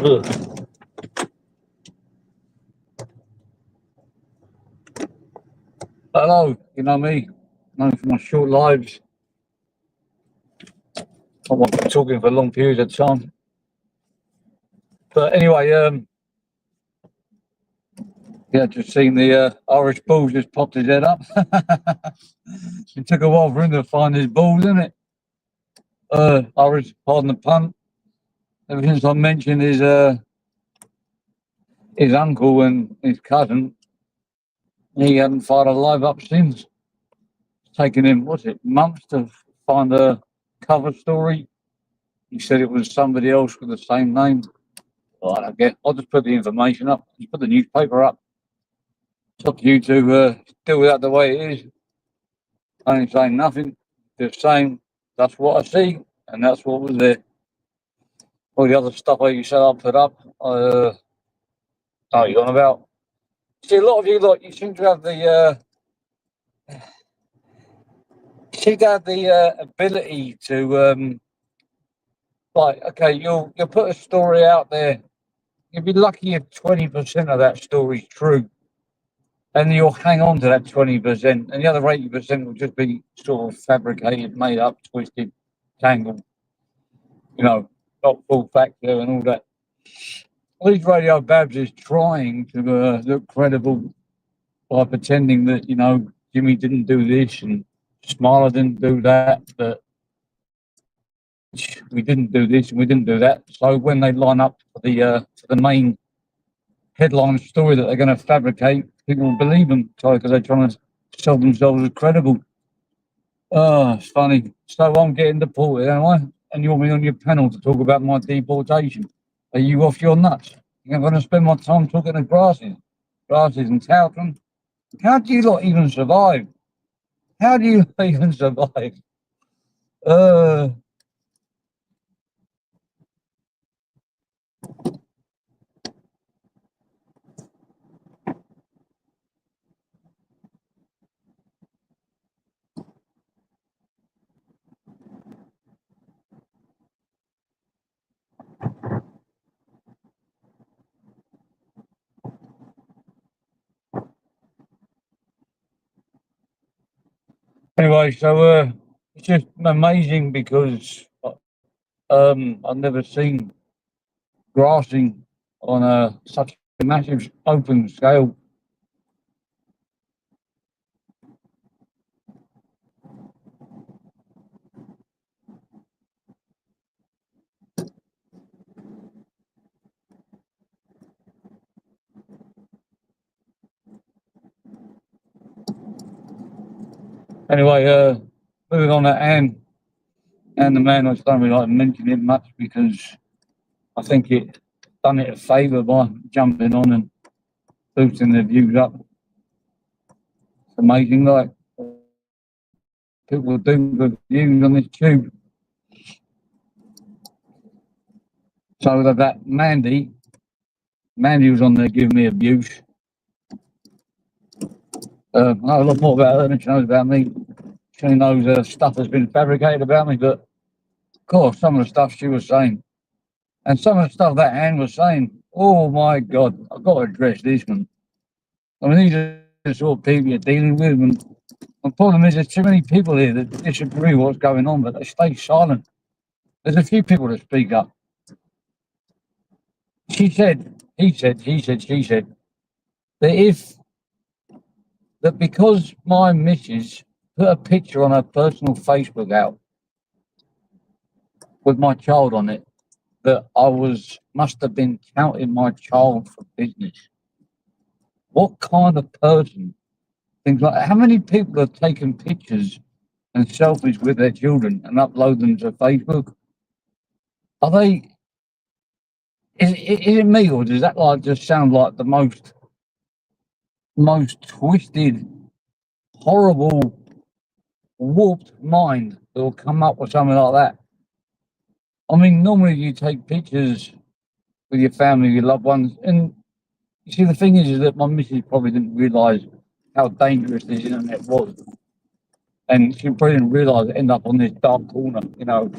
Ugh. Hello, you know me, known for my short lives. I won't be talking for long periods of time. But anyway, yeah, just seen the Irish Bull just popped his head up. It took a while for him to find his balls, didn't it? Irish, pardon the pun. Ever since I mentioned his uncle and his cousin, he hadn't fired a live up since. It's taken him, what's it, months to find a cover story. He said it was somebody else with the same name. Well, I don't get. I'll just put the information up. Just put the newspaper up. It's up to you to deal with that the way it is. I ain't saying nothing. Just saying that's what I see, and that's what was there. All the other stuff like you said I put up, know what you're on about. See, a lot of you, you seem to have the ability to, okay, you'll put a story out there. You'll be lucky if 20% of that story's true, and you'll hang on to that 20%, and the other 80% will just be sort of fabricated, made up, twisted, tangled. You know, not full factor and all that. All these Radio Babs is trying to look credible by pretending that, Jimmy didn't do this and Smiler didn't do that, but we didn't do this and we didn't do that. So when they line up for the main headline story that they're going to fabricate, people will believe them because they're trying to sell themselves as credible. Oh, it's funny. So I'm getting deported, am I? And you want me on your panel to talk about my deportation? Are you off your nuts? You're going to spend my time talking to grasses and Towton? How do you lot even survive? How do you even survive? Anyway, so it's just amazing because I've never seen grassing on such a massive open scale. Anyway, moving on to Anne and the man, I just don't really like to mention it much because I think it done it a favour by jumping on and boosting the views up. It's amazing, people do the views on this tube. So that Mandy was on there giving me abuse. I know a lot more about her than she knows about me. She knows stuff has been fabricated about me, but of course, some of the stuff she was saying, and some of the stuff that Anne was saying, oh my God, I've got to address this one. I mean, these are the sort of people you're dealing with, and the problem is there's too many people here that disagree with what's going on, but they stay silent. There's a few people that speak up. She said, he said, she said, that because my missus put a picture on her personal Facebook out with my child on it, that must have been counting my child for business. What kind of person thinks like that? How many people have taken pictures and selfies with their children and upload them to Facebook? Are they? Is it me, or does that just sound like the most twisted, horrible, warped mind that will come up with something like that? I mean, normally you take pictures with your family, your loved ones, and you see the thing is that my missus probably didn't realise how dangerous this internet was, and she probably didn't realise it ended up on this dark corner,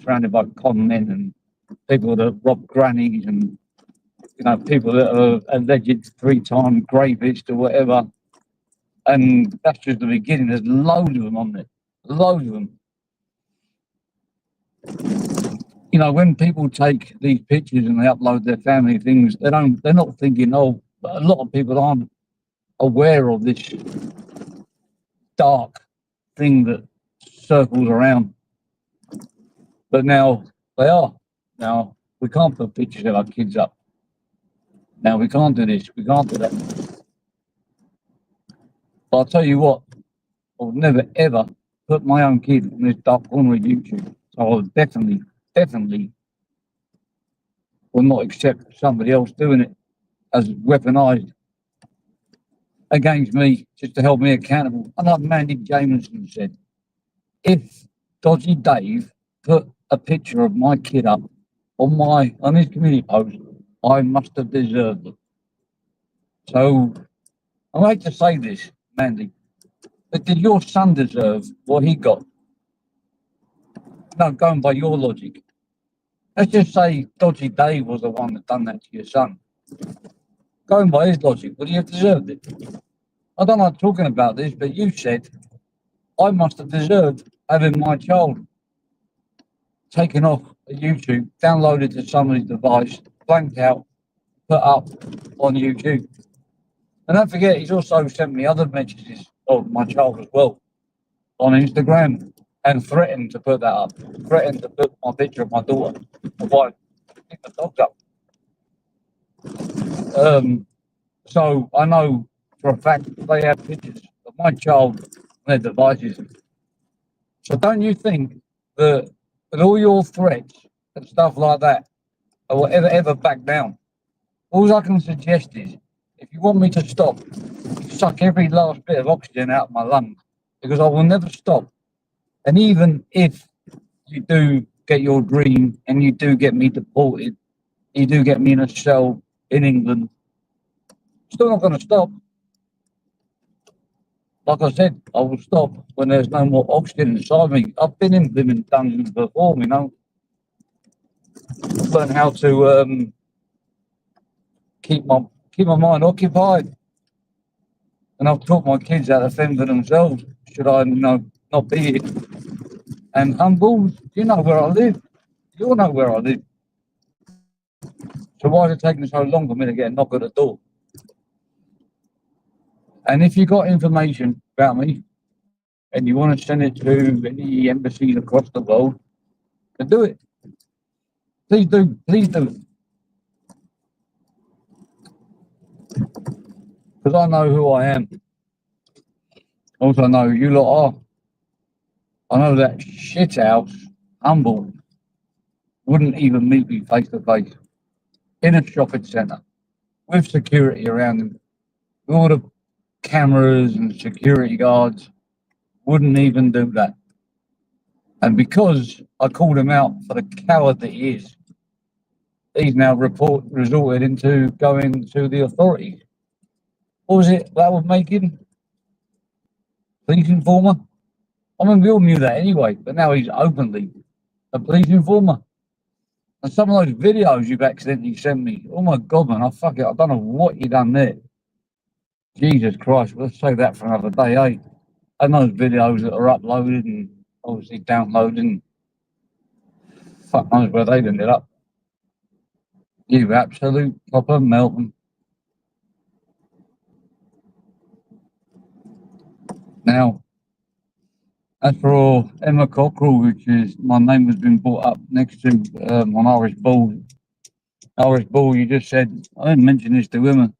surrounded by con men and people that rob grannies and people that are alleged 3-time rapists or whatever. And that's just the beginning. There's loads of them on there. Loads of them. When people take these pictures and they upload their family things, they're not thinking, oh, a lot of people aren't aware of this dark thing that circles around. But now they are. Now we can't put pictures of our kids up. Now we can't do this. We can't do that. But I'll tell you what, I would never ever put my own kid in this dark corner of YouTube. So I would definitely will not accept somebody else doing it as weaponized against me just to hold me accountable. And like Mandy Jameson said, if Dodgy Dave put a picture of my kid up on his community post, I must have deserved it. So I hate to say this, Mandy, but did your son deserve what he got? No, going by your logic. Let's just say Dodgy Dave was the one that done that to your son. Going by his logic, would he have deserved it? I don't like talking about this, but you said I must have deserved having my child taken off YouTube, downloaded to somebody's device, blanked out, put up on YouTube. And don't forget, he's also sent me other messages of my child as well on Instagram and threatened to put that up, threatened to put my picture of my daughter if I pick the dogs up. So I know for a fact they have pictures of my child on their devices. So don't you think that with all your threats and stuff like that, I will ever back down? All I can suggest is, if you want me to stop, suck every last bit of oxygen out of my lungs, because I will never stop. And even if you do get your dream and you do get me deported, you do get me in a cell in England, still not going to stop. Like I said, I will stop when there's no more oxygen inside me. I've been in living dungeons before, learn how to keep my mind occupied. And I've taught my kids how to fend for themselves, should I not be here. And humble, you know where I live. You all know where I live. So why is it taking so long for me to get a knock at the door? And if you got information about me and you want to send it to any embassies across the world, then do it. Please do. Please do. Because I know who I am. Also know who you lot are. I know that shithouse, humble, wouldn't even meet me face to face in a shopping centre with security around him, with all the cameras and security guards, wouldn't even do that. And because I called him out for the coward that he is, he's now resorted into going to the authorities. What was it that would make him? Police informer? I mean, we all knew that anyway, but now he's openly a police informer. And some of those videos you've accidentally sent me, oh my God, man, I don't know what you done there. Jesus Christ, let's save that for another day, eh? And those videos that are uploaded and obviously downloaded, and fuck knows where they've ended up. You absolute proper Melton. Now, as for Emma Cockrell, which is my name has been brought up next to on Irish Bull. Irish Bull, you just said, I didn't mention this to Emma.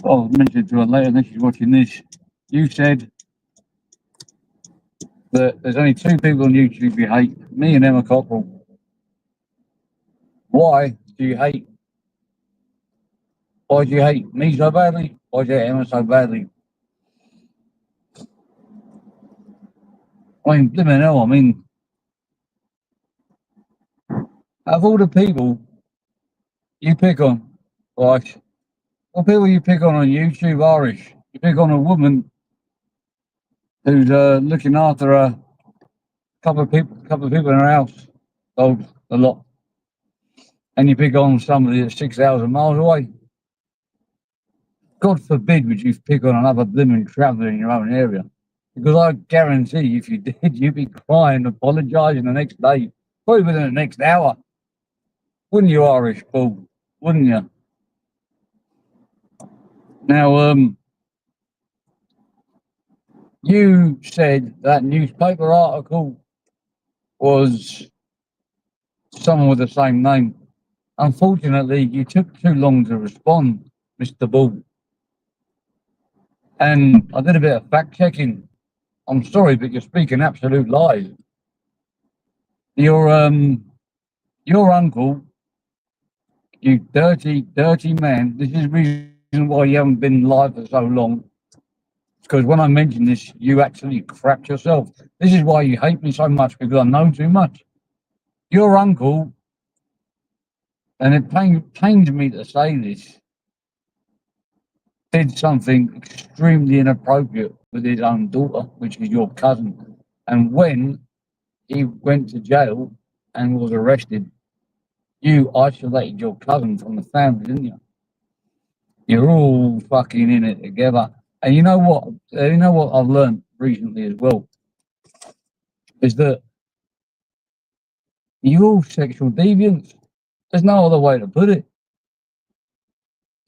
I'll mention it to her later, unless she's watching this. You said that there's only two people on YouTube you hate, me and Emma Cockrell. Why do you hate? Why do you hate me so badly? Why do you hate Emma so badly? I mean, blimmin' hell, out of all the people you pick on, like, what people you pick on YouTube, Irish? You pick on a woman who's looking after a couple of people in her house, sold a lot. and you pick on somebody that's 6,000 miles away. God forbid would you pick on another blooming traveller in your own area. Because I guarantee if you did, you'd be crying, apologising the next day, probably within the next hour. Wouldn't you, Irish fool? Wouldn't you? Now, you said that newspaper article was someone with the same name. Unfortunately, you took too long to respond, Mr. Bull. And I did a bit of fact checking. I'm sorry, but you're speaking absolute lies. Your uncle, you dirty, dirty man. This is the reason why you haven't been live for so long. Because when I mentioned this, you actually crapped yourself. This is why you hate me so much, because I know too much. Your uncle, and it pains me to say this, did something extremely inappropriate with his own daughter, which is your cousin. And when he went to jail and was arrested, you isolated your cousin from the family, didn't you? You're all fucking in it together. And you know what? I've learned recently as well is that you're all sexual deviants. There's no other way to put it.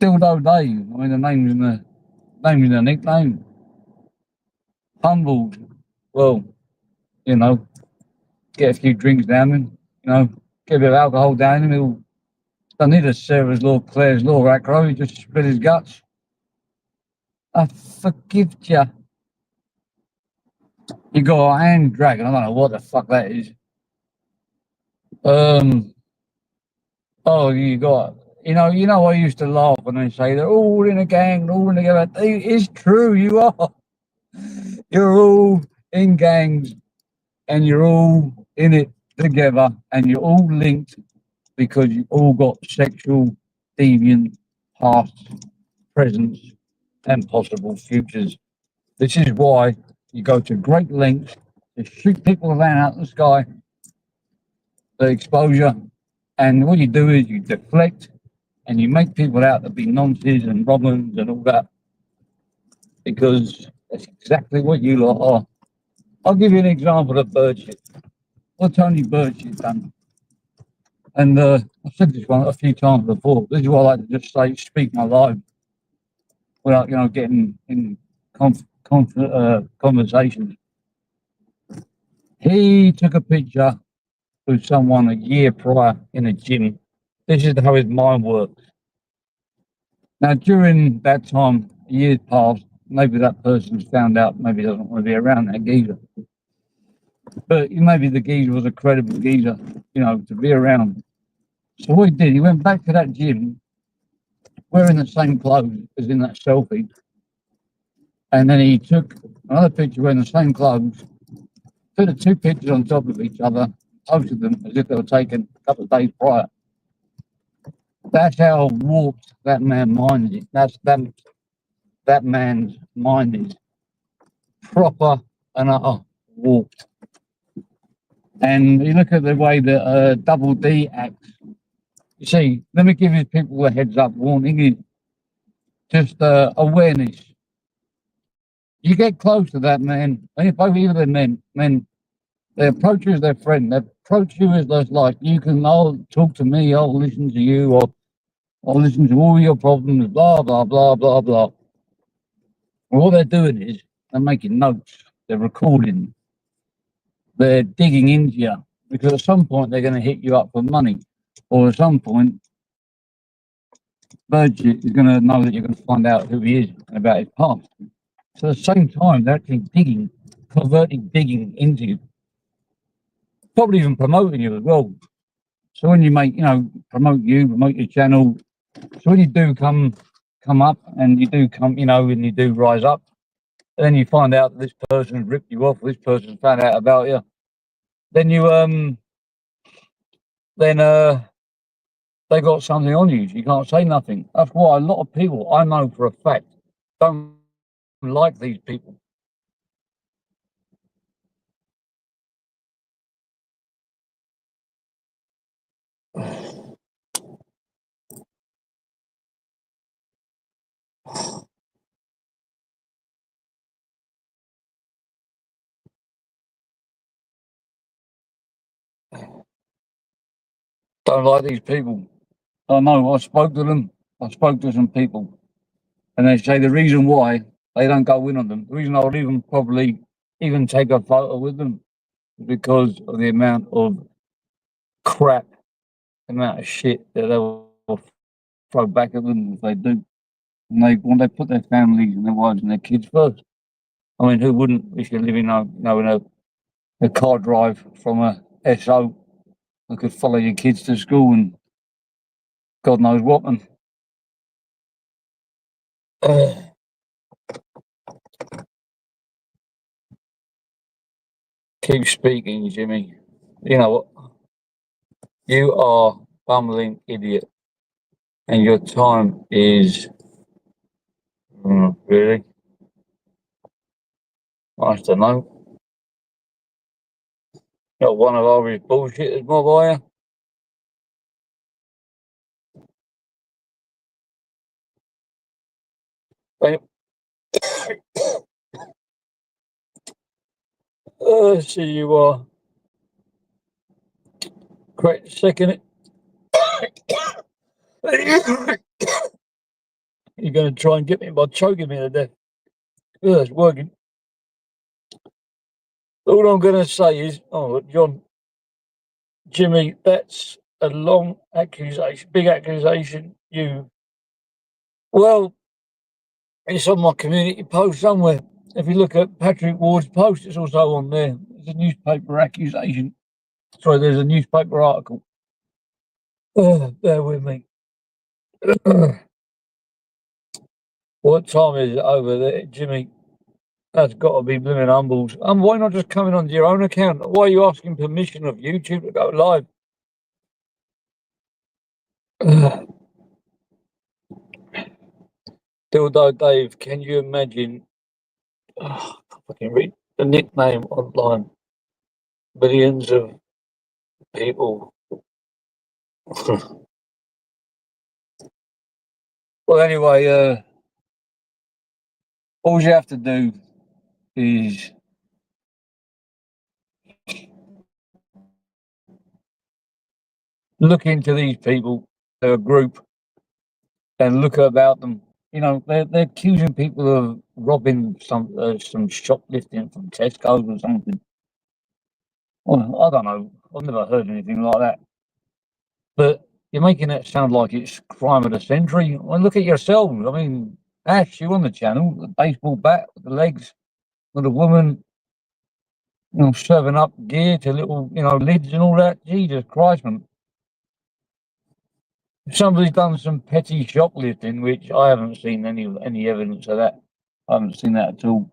Dildo Dave. I mean, the name's in the nickname. Humbled. Well, you know, get a few drinks down him. You know, get a bit of alcohol down him. He'll don't need a Sarah's Law, Claire's Law, Acro. He just spit his guts. I forgive you. You got a hand dragon. I don't know what the fuck that is. Oh, you got. You know. I used to laugh when they say they're all in a gang, all in together. It's true. You are. You're all in gangs, and you're all in it together, and you're all linked because you all got sexual deviant pasts, presents, and possible futures. This is why you go to great lengths to shoot people around out in the sky, the exposure, and what you do is you deflect and you make people out to be nonces and robbers and all that, because that's exactly what you lot are. I'll give you an example of bird shit. What Tony Bird done. And I've said this one a few times before. This is why I like to just say, speak my life without, getting in conversations. He took a picture with someone a year prior in a gym. This is how his mind works. Now, during that time, years passed, maybe that person's found out, maybe doesn't want to be around that geezer. But maybe the geezer was a credible geezer, to be around. So what he did, he went back to that gym wearing the same clothes as in that selfie. And then he took another picture wearing the same clothes, put the two pictures on top of each other, posted them as if they were taken a couple of days prior. That's how warped that man's mind is. That man's mind is proper and utter warped. And you look at the way that Double D acts. You see, let me give you people a heads up warning is just awareness. You get close to that man, and both of them men, they approach you as their friend. They approach you as like you can. I'll talk to me. I'll listen to you, or I'll listen to all your problems. Blah blah blah blah blah. Well, what they're doing is they're making notes. They're recording. They're digging into you because at some point they're going to hit you up for money, or at some point, Virgil is going to know that you're going to find out who he is and about his past. So at the same time, they're actually digging, digging into you, probably even promoting you as well. So when you promote your channel. So when you do come up and you do come, and you do rise up, and then you find out that this person ripped you off, this person found out about you, then they got something on you. You can't say nothing. That's why a lot of people I know for a fact don't like these people. Don't like these people. I know, I spoke to them. I spoke to some people, and they say the reason why they don't go in on them, the reason I would even probably even take a photo with them, is because of the amount of crap, the amount of shit that they will throw back at them if they do. And when they put their families and their wives and their kids first. I mean, who wouldn't if you're living in a car drive from a SO that could follow your kids to school and God knows what. And keep speaking, Jimmy. You know what? You are bumbling idiot, and your time is really. I don't know. Not one of our bullshitters, my boy. But, see you are. Great second. You're going to try and get me by choking me to death. It's working. All I'm going to say is, John, Jimmy, that's a long accusation, big accusation. Well, it's on my community post somewhere. If you look at Patrick Ward's post, it's also on there. It's a newspaper accusation. Sorry, there's a newspaper article. Bear with me. What time is it over there, Jimmy? That's got to be blooming humbles. Why not just coming onto your own account? Why are you asking permission of YouTube to go live? Dildo Dave, can you imagine? I can read the nickname online. Millions of people. Well, anyway, all you have to do is look into these people, they're a group, and look about them. You know, they're accusing people of robbing some shoplifting from Tesco's or something. Well, I don't know. I've never heard anything like that. But you're making it sound like it's crime of the century. Well, look at yourselves. I mean, Ash, you on the channel, the baseball bat with the legs, with a woman, serving up gear to little, lids and all that. Jesus Christ, man. If somebody's done some petty shoplifting, which I haven't seen any evidence of that. I haven't seen that at all.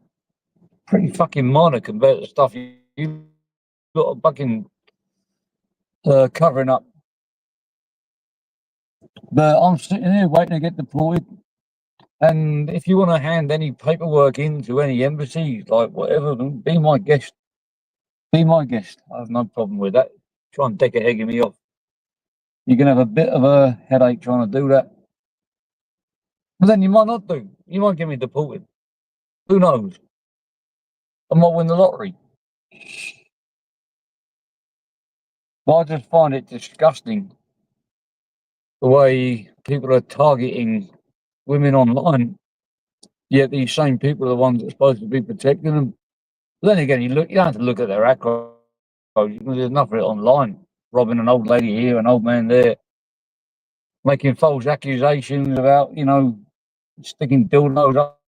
Pretty fucking minor compared to stuff you got a fucking covering up. But I'm sitting here waiting to get deported. And if you want to hand any paperwork in to any embassy, like whatever, be my guest. Be my guest. I have no problem with that. Try and deck a egg me off. You're going to have a bit of a headache trying to do that. But then you might not do. You might get me deported. Who knows? I might win the lottery. But I just find it disgusting the way people are targeting women online. Yet these same people are the ones that are supposed to be protecting them. But then again, you don't have to look at their accolades. There's enough of it online. Robbing an old lady here, an old man there, making false accusations about, sticking dildos up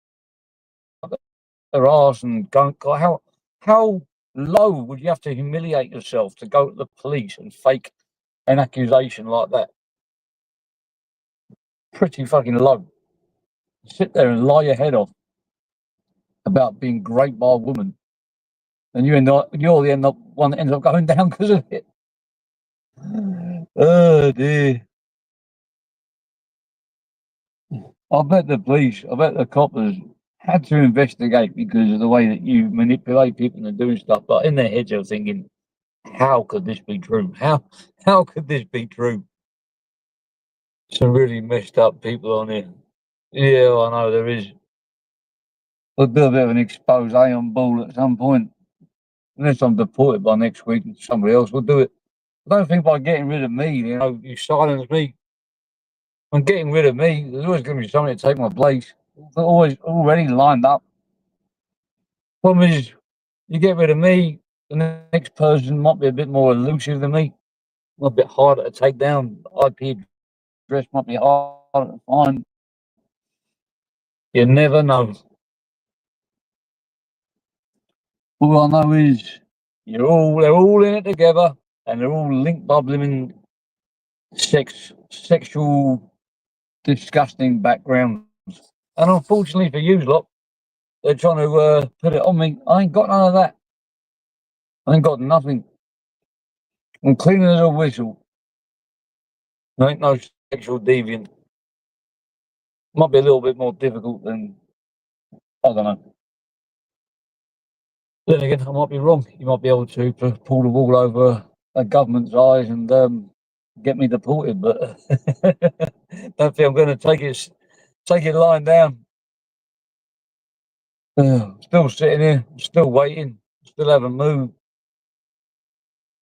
their arse and going. God, how low would you have to humiliate yourself to go to the police and fake an accusation like that? Pretty fucking low. Sit there and lie your head off about being great by a woman, and you're the one that ends up going down because of it. Oh dear. I bet the coppers had to investigate because of the way that you manipulate people and doing stuff. But in their heads, they're thinking, "How could this be true? How could this be true?" Some really messed up people on here. Yeah, I know there is. We'll do a bit of an expose on ball at some point. Unless I'm deported by next week, somebody else will do it. I don't think by getting rid of me, you silence me. I'm getting rid of me. There's always going to be somebody to take my place. They're always already lined up. Problem is, you get rid of me, the next person might be a bit more elusive than me, a bit harder to take down. IP address might be harder to find. You never know. All I know is they're all in it together, and they're all linked by blimmin' sexual, disgusting backgrounds. And unfortunately for you lot, they're trying to put it on me. I ain't got none of that. I ain't got nothing. I'm clean as a whistle. I ain't no sexual deviant. Might be a little bit more difficult than, I don't know. Then again, I might be wrong. You might be able to pull the wool over a government's eyes and get me deported, but don't think I'm going to take it lying down. Still sitting here, still waiting, still haven't moved.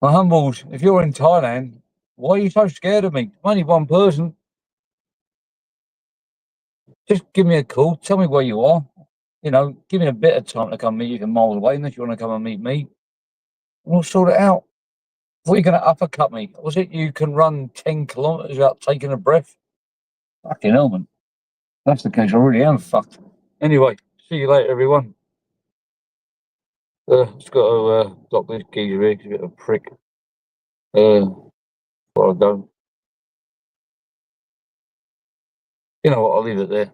My humbles, if you're in Thailand, why are you so scared of me? I'm only one person. Just give me a call, tell me where you are. Give me a bit of time to come meet you from miles away, unless you want to come and meet me. We'll sort it out. What are you going to uppercut me? Was it you can run 10 kilometres without taking a breath? Fucking hell, man. That's the case, I really am fucked. Anyway, see you later, everyone. Just got to block this geezer here, 'cause he's a bit of a prick. Before I go. You know what, I'll leave it there.